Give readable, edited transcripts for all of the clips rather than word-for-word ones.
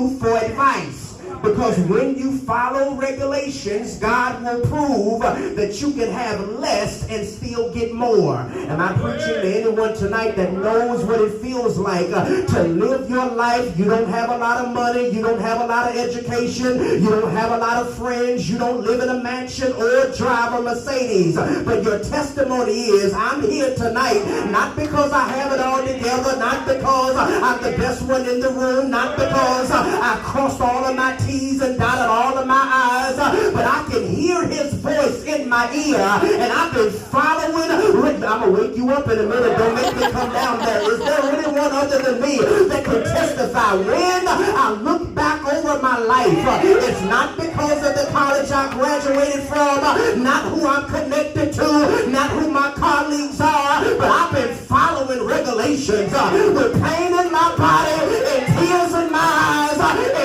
you for advice. Because when you follow regulations, God will prove that you can have less and still get more. Am I preaching to anyone tonight that knows what it feels like to live your life? You don't have a lot of money. You don't have a lot of education. You don't have a lot of friends. You don't live in a mansion or drive a Mercedes. But your testimony is, I'm here tonight not because I have it all together, not because I'm the best one in the room, not because I crossed all of my T's and dotted all of my I's, but I can hear his voice in my ear, and I've been following. I'm going to wake you up in a minute. Don't make me come down there. Is there anyone other than me that can testify? When I look back over my life, it's not because of the college I graduated from, not who I'm connected to, not who my colleagues are, but I've been following regulations with pain in my body and tears in my eyes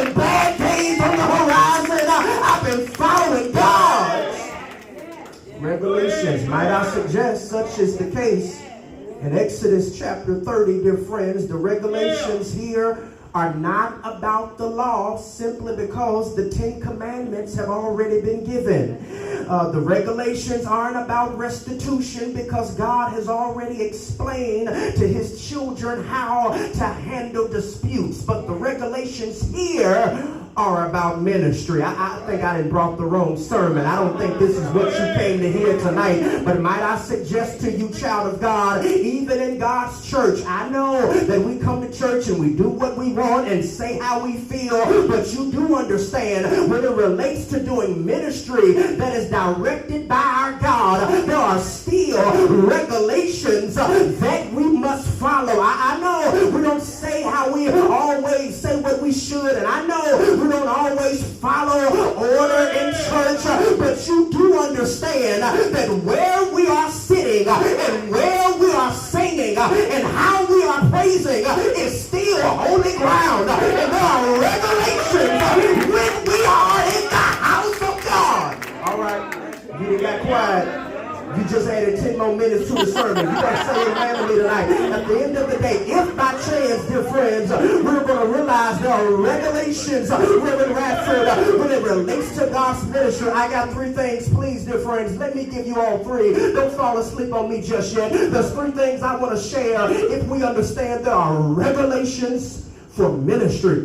and bad days on the horizon. I've been following God's regulations. Might I suggest such is the case in Exodus chapter 30, dear friends. The regulations here are not about the law simply because the 10 Commandments have already been given. The regulations aren't about restitution because God has already explained to his children how to handle disputes. But the regulations here are about ministry. I think I done brought the wrong sermon. I don't think this is what you came to hear tonight. But might I suggest to you, child of God, even in God's church, I know that we come to church and we do what we want and say how we feel, but you do understand when it relates to doing ministry that is directed by our God, there are still regulations that we must follow. I know we don't say how we always say what we should, and I know we don't always follow order in church, but you do understand that where we are sitting and where we are singing and how we are praising is still holy ground, and there are regulations when we are in the house of God. All right, you got quiet. You just added 10 more minutes to the sermon. You got to say amen to me tonight. At the end of the day, if by chance, dear friends, we're going to realize there are regulations, Reverend Radford, when it relates to God's ministry, I got 3 things. Please, dear friends, let me give you all 3. Don't fall asleep on me just yet. There's 3 things I want to share if we understand there are regulations for ministry.